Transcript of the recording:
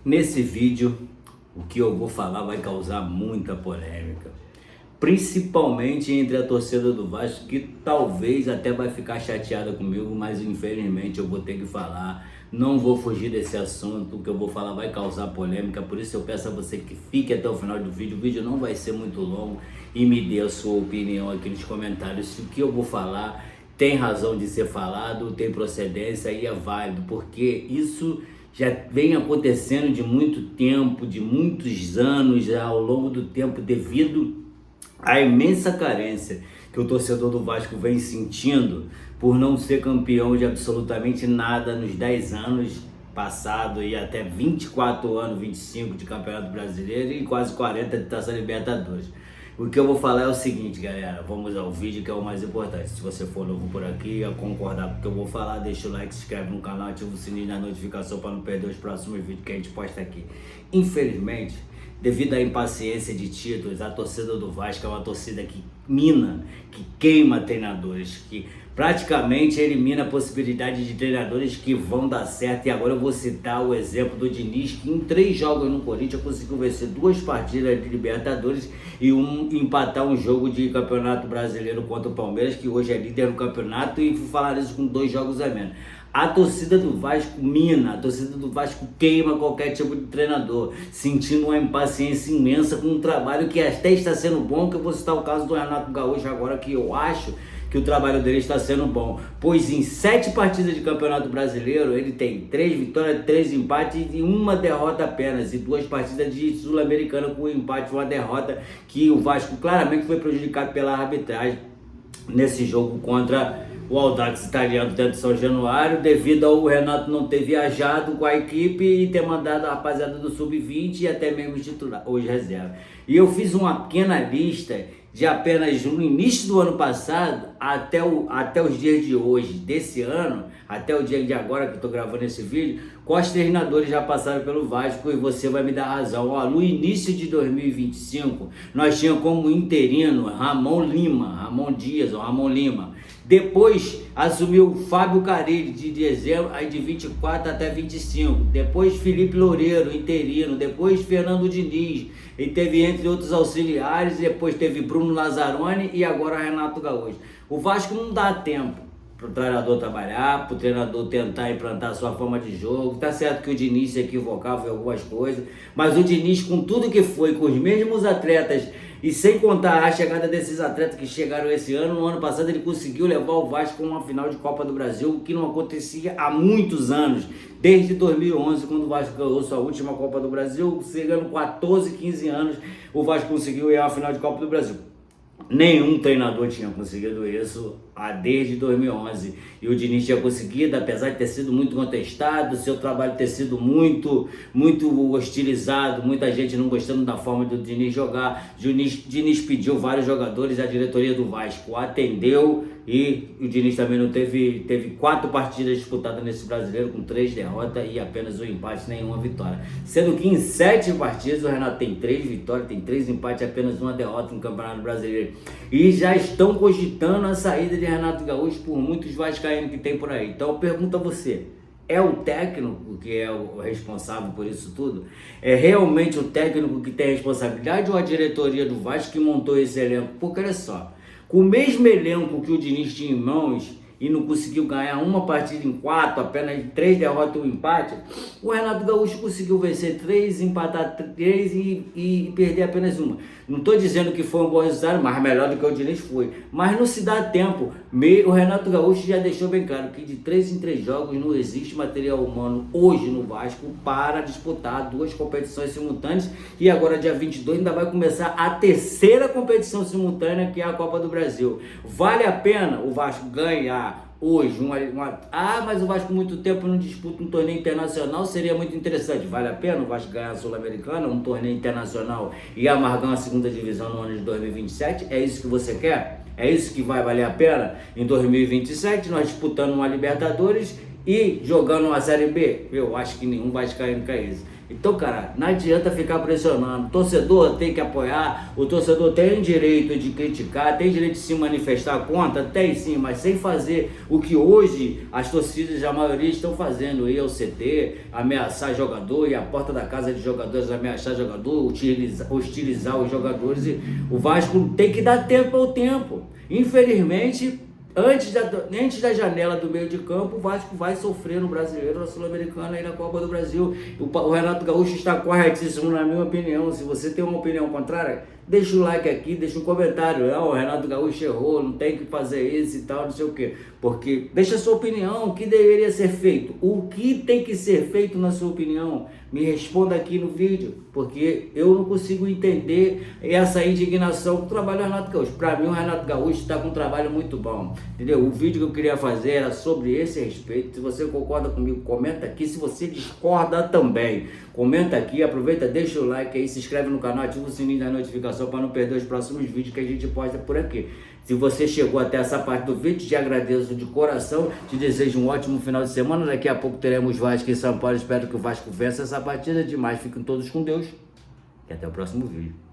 Nesse vídeo, o que eu vou falar vai causar muita polêmica, principalmente entre a torcida do Vasco, que talvez até vai ficar chateada comigo, mas infelizmente eu vou ter que falar. Não vou fugir desse assunto, o que eu vou falar vai causar polêmica, por isso eu peço a você que fique até o final do vídeo. O vídeo não vai ser muito longo e me dê a sua opinião aqui nos comentários se o que eu vou falar tem razão de ser falado, tem procedência e é válido, porque isso já vem acontecendo de muito tempo, de muitos anos já ao longo do tempo, devido à imensa carência que o torcedor do Vasco vem sentindo por não ser campeão de absolutamente nada nos 10 anos passados e até 24 anos, 25 de Campeonato Brasileiro e quase 40 de Taça Libertadores. O que eu vou falar é o seguinte, galera, vamos ao vídeo, que é o mais importante. Se você for novo por aqui, a concordar com o que eu vou falar, deixa o like, se inscreve no canal, ativa o sininho da notificação para não perder os próximos vídeos que a gente posta aqui. Infelizmente, devido à impaciência de títulos, a torcida do Vasco é uma torcida que mina, que queima treinadores, que praticamente elimina a possibilidade de treinadores que vão dar certo. E agora eu vou citar o exemplo do Diniz, que em 3 jogos no Corinthians conseguiu vencer 2 partidas de Libertadores e empatar um jogo de Campeonato Brasileiro contra o Palmeiras, que hoje é líder do campeonato, e falar isso com 2 jogos a menos. A torcida do Vasco mina, a torcida do Vasco queima qualquer tipo de treinador, sentindo uma impaciência imensa com um trabalho que até está sendo bom, que eu vou citar o caso do Renato Gaúcho agora, que eu acho que o trabalho dele está sendo bom, pois em 7 partidas de Campeonato Brasileiro ele tem 3 vitórias, 3 empates e 1 derrota apenas, e 2 partidas de Sul-Americana com um empate e 1 derrota, que o Vasco claramente foi prejudicado pela arbitragem nesse jogo contra o Audax italiano dentro de São Januário, devido ao Renato não ter viajado com a equipe e ter mandado a rapaziada do Sub-20 e até mesmo titular, hoje reserva. E eu fiz uma pequena lista de apenas no início do ano passado até os dias de hoje, desse ano, até o dia de agora que eu estou gravando esse vídeo, quais treinadores já passaram pelo Vasco, e você vai me dar razão. Ó, no início de 2025, nós tínhamos como interino Ramon Lima. Depois assumiu o Fábio Carilli de dezembro, aí de 24 até 25. Depois Felipe Loureiro, interino. Depois Fernando Diniz. E teve entre outros auxiliares. Depois teve Bruno Lazzaroni e agora Renato Gaúcho. O Vasco não dá tempo para o treinador trabalhar, para o treinador tentar implantar a sua forma de jogo. Tá certo que o Diniz se equivocava em algumas coisas, mas o Diniz, com tudo que foi, com os mesmos atletas, e sem contar a chegada desses atletas que chegaram esse ano, no ano passado ele conseguiu levar o Vasco a uma final de Copa do Brasil, o que não acontecia há muitos anos, desde 2011, quando o Vasco ganhou sua última Copa do Brasil, chegando 14, 15 anos, o Vasco conseguiu ir à final de Copa do Brasil. Nenhum treinador tinha conseguido isso desde 2011, e o Diniz tinha conseguido, apesar de ter sido muito contestado, seu trabalho ter sido muito hostilizado, muita gente não gostando da forma do Diniz jogar. Diniz pediu vários jogadores, a diretoria do Vasco atendeu, e o Diniz também não teve 4 partidas disputadas nesse brasileiro, com 3 derrotas e apenas 1 empate, nenhuma vitória, sendo que em 7 partidas o Renato tem 3 vitórias, tem 3 empates e apenas 1 derrota no Campeonato Brasileiro, e já estão cogitando a saída de Renato Gaúcho por muitos vascaínos que tem por aí. Então eu pergunto a você, é o técnico que é o responsável por isso tudo? É realmente o técnico que tem a responsabilidade, ou a diretoria do Vasco que montou esse elenco? Porque olha só, com o mesmo elenco que o Diniz tinha em mãos e não conseguiu ganhar uma partida em 4, apenas 3 derrotas e 1 empate, o Renato Gaúcho conseguiu vencer 3, empatar 3 e perder apenas 1. Não estou dizendo que foi um bom resultado, mas melhor do que o Diniz foi. Mas não se dá tempo. O Renato Gaúcho já deixou bem claro que de 3 em 3 jogos não existe material humano hoje no Vasco para disputar 2 competições simultâneas. E agora, dia 22, ainda vai começar a 3ª competição simultânea, que é a Copa do Brasil. Vale a pena o Vasco ganhar hoje mas o Vasco muito tempo não disputa um torneio internacional? Seria muito interessante. Vale a pena o Vasco ganhar a Sul-Americana, um torneio internacional, e amargar uma 2ª divisão no ano de 2027? É isso que você quer? É isso que vai valer a pena? Em 2027 nós disputando uma Libertadores e jogando uma Série B? Eu acho que nenhum vascaíno quer isso. Então, cara, não adianta ficar pressionando. O torcedor tem que apoiar, o torcedor tem direito de criticar, tem direito de se manifestar contra, tem sim, mas sem fazer o que hoje as torcidas, a maioria, estão fazendo. Ir ao CT, ameaçar jogador, ir à porta da casa de jogadores, ameaçar jogador, hostilizar os jogadores. E o Vasco tem que dar tempo ao tempo. Infelizmente, antes da janela do meio de campo, o Vasco vai sofrer no Brasileiro, na Sul-Americana e na Copa do Brasil. O Renato Gaúcho está corretíssimo, na minha opinião. Se você tem uma opinião contrária, deixa o like aqui, deixa um comentário. Não, o Renato Gaúcho errou, não tem que fazer isso e tal, não sei o quê. Porque deixa a sua opinião, o que deveria ser feito? O que tem que ser feito na sua opinião? Me responda aqui no vídeo, porque eu não consigo entender essa indignação com o trabalho do Renato Gaúcho. Para mim, o Renato Gaúcho está com um trabalho muito bom, entendeu? O vídeo que eu queria fazer era sobre esse respeito. Se você concorda comigo, comenta aqui. Se você discorda também, comenta aqui. Aproveita, deixa o like aí, se inscreve no canal, ativa o sininho da notificação para não perder os próximos vídeos que a gente posta por aqui. Se você chegou até essa parte do vídeo, te agradeço de coração, te desejo um ótimo final de semana. Daqui a pouco teremos Vasco e São Paulo. Espero que o Vasco vença essa partida demais. Fiquem todos com Deus e até o próximo vídeo.